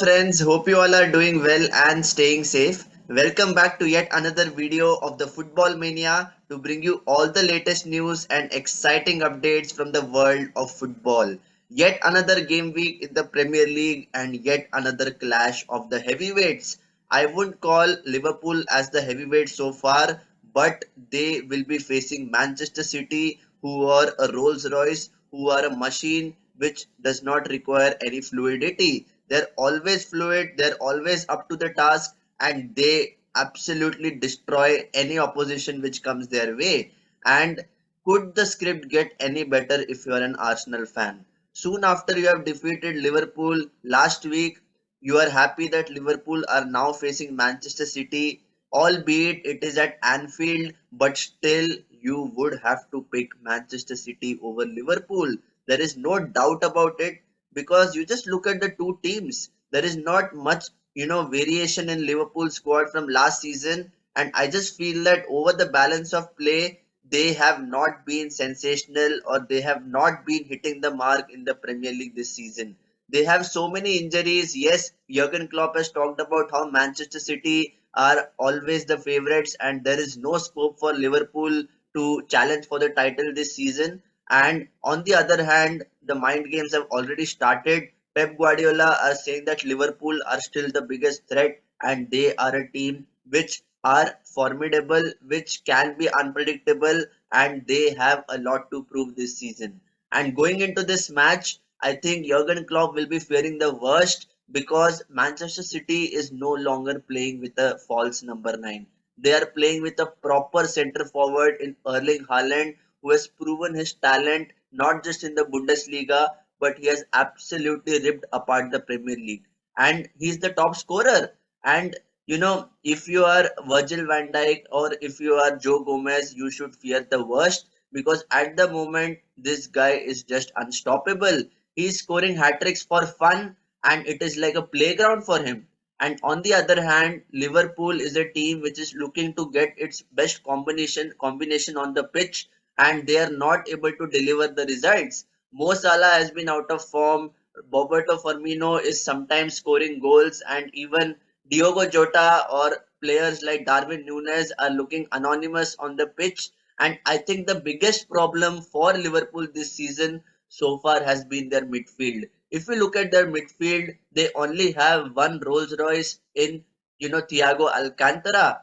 friends, hope you all are doing well and staying safe. Welcome back to yet another video of the Football Mania to bring you all the latest news and exciting updates from the world of football. Yet another game week in the Premier League and yet another clash of the heavyweights. I wouldn't call Liverpool as the heavyweight so far, but they will be facing Manchester City, who are a Rolls Royce, who are a machine which does not require any fluidity. They're always fluid, they're always up to the task, and they absolutely destroy any opposition which comes their way. And could the script get any better if you are an Arsenal fan? Soon after you have defeated Liverpool last week, you are happy that Liverpool are now facing Manchester City, albeit it is at Anfield, but still you would have to pick Manchester City over Liverpool. There is no doubt about it because you just look at the two teams. There is not much, variation in Liverpool squad from last season, and I just feel that over the balance of play, they have not been sensational or they have not been hitting the mark in the Premier League this season. They have so many injuries. Yes, Jurgen Klopp has talked about how Manchester City are always the favourites and there is no scope for Liverpool to challenge for the title this season. And on the other hand, the mind games have already started. Pep Guardiola are saying that Liverpool are still the biggest threat and they are a team which are formidable, which can be unpredictable, and they have a lot to prove this season. And going into this match, I think Jurgen Klopp will be fearing the worst because Manchester City is no longer playing with a false number 9. They are playing with a proper centre forward in Erling Haaland, who has proven his talent not just in the Bundesliga, but he has absolutely ripped apart the Premier League. And he's the top scorer. And if you are Virgil van Dijk or if you are Joe Gomez, you should fear the worst because at the moment, this guy is just unstoppable. He's scoring hat tricks for fun and it is like a playground for him. And on the other hand, Liverpool is a team which is looking to get its best combination on the pitch and they are not able to deliver the results. Mo Salah has been out of form. Roberto Firmino is sometimes scoring goals and even Diogo Jota or players like Darwin Núñez are looking anonymous on the pitch. And I think the biggest problem for Liverpool this season so far has been their midfield. If we look at their midfield, they only have one Rolls Royce in Thiago Alcantara,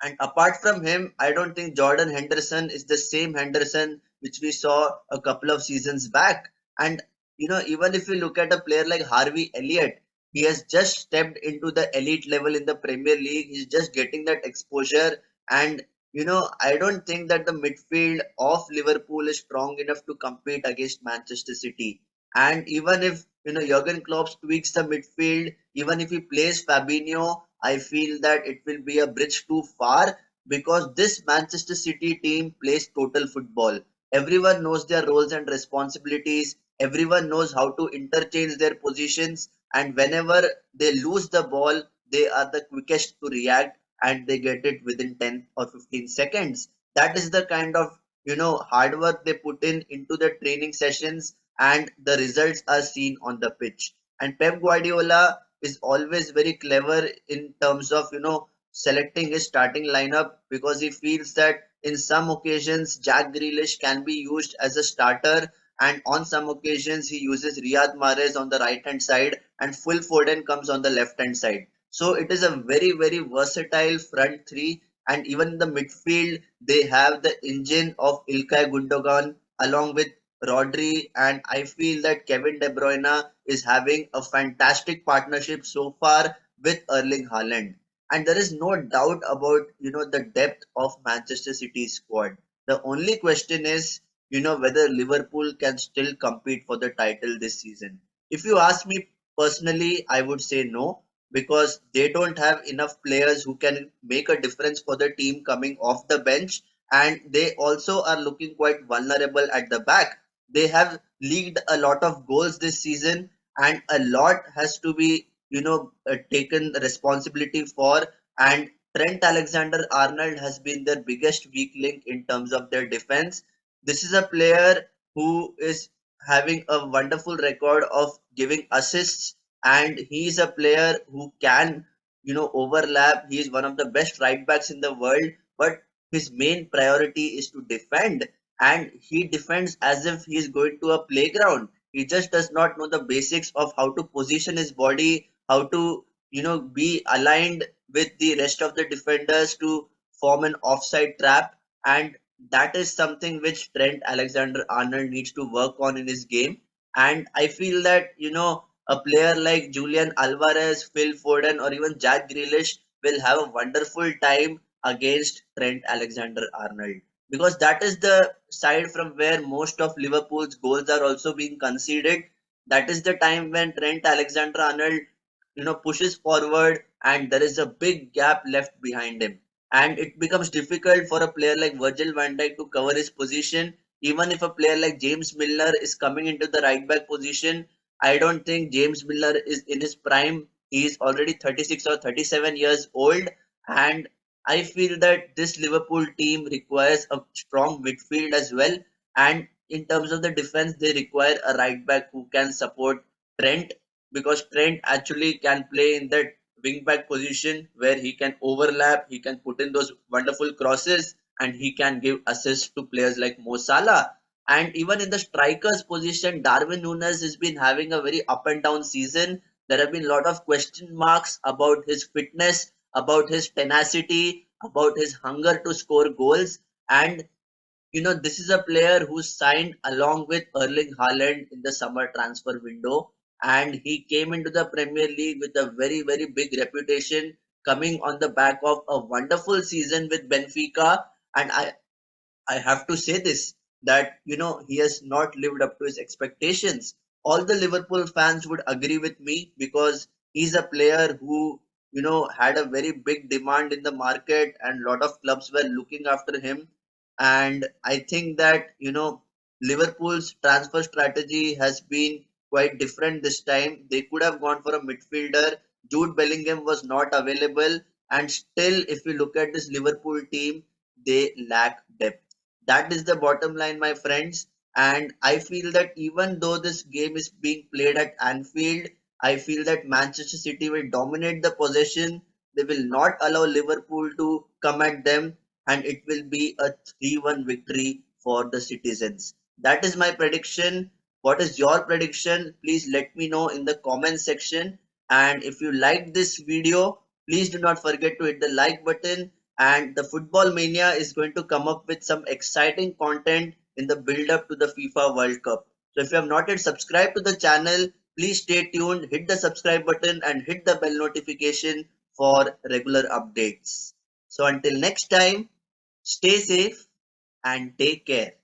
and apart from him, I don't think Jordan Henderson is the same Henderson which we saw a couple of seasons back. And even if you look at a player like Harvey Elliott, he has just stepped into the elite level in the Premier League. He's just getting that exposure. And I don't think that the midfield of Liverpool is strong enough to compete against Manchester City. And even if Jurgen Klopp tweaks the midfield, even if he plays Fabinho, I feel that it will be a bridge too far because this Manchester City team plays total football. Everyone knows their roles and responsibilities. Everyone knows how to interchange their positions. And whenever they lose the ball, they are the quickest to react and they get it within 10 or 15 seconds. That is the kind of hard work they put in into the training sessions and the results are seen on the pitch. And Pep Guardiola is always very clever in terms of selecting his starting lineup because he feels that in some occasions Jack Grealish can be used as a starter and on some occasions he uses Riyad Mahrez on the right hand side and Phil Foden comes on the left hand side. So it is a very versatile front three and even in the midfield they have the engine of Ilkay Gundogan along with Rodri, and I feel that Kevin De Bruyne is having a fantastic partnership so far with Erling Haaland. And there is no doubt about the depth of Manchester City's squad. The only question is whether Liverpool can still compete for the title this season. If you ask me personally, I would say no because they don't have enough players who can make a difference for the team coming off the bench and they also are looking quite vulnerable at the back. They have leaked a lot of goals this season and a lot has to be taken responsibility for, and Trent Alexander-Arnold has been their biggest weak link in terms of their defense. This is a player who is having a wonderful record of giving assists and he is a player who can, overlap. He is one of the best right backs in the world, but his main priority is to defend, and he defends as if he is going to a playground. He just does not know the basics of how to position his body, how to, be aligned with the rest of the defenders to form an offside trap. And that is something which Trent Alexander Arnold needs to work on in his game. And I feel that, a player like Julian Alvarez, Phil Foden, or even Jack Grealish will have a wonderful time against Trent Alexander Arnold, because that is the side from where most of Liverpool's goals are also being conceded. That is the time when Trent Alexander Arnold, pushes forward and there is a big gap left behind him. And it becomes difficult for a player like Virgil van Dijk to cover his position. Even if a player like James Milner is coming into the right back position, I don't think James Milner is in his prime. He is already 36 or 37 years old. And I feel that this Liverpool team requires a strong midfield as well. And in terms of the defense, they require a right back who can support Trent, because Trent actually can play in that wing back position where he can overlap, he can put in those wonderful crosses, and he can give assists to players like Mo Salah. And even in the strikers position, Darwin Núñez has been having a very up and down season. There have been a lot of question marks about his fitness, about his tenacity, about his hunger to score goals. And this is a player who signed along with Erling Haaland in the summer transfer window, and he came into the Premier League with a very, very big reputation, coming on the back of a wonderful season with Benfica. And I have to say this, that he has not lived up to his expectations. All the Liverpool fans would agree with me, because he's a player who had a very big demand in the market and a lot of clubs were looking after him. And I think that Liverpool's transfer strategy has been quite different this time. They could have gone for a midfielder. Jude Bellingham was not available, and still, if you look at this Liverpool team, they lack depth. That is the bottom line, my friends. And I feel that even though this game is being played at Anfield, I feel that Manchester City will dominate the possession. They will not allow Liverpool to come at them, and it will be a 3-1 victory for the citizens. That is my prediction. What is your prediction? Please let me know in the comment section. And if you like this video, please do not forget to hit the like button, and the Football Mania is going to come up with some exciting content in the build up to the FIFA World Cup. So if you have not yet subscribed to the channel, please stay tuned, hit the subscribe button and hit the bell notification for regular updates. So until next time, stay safe and take care.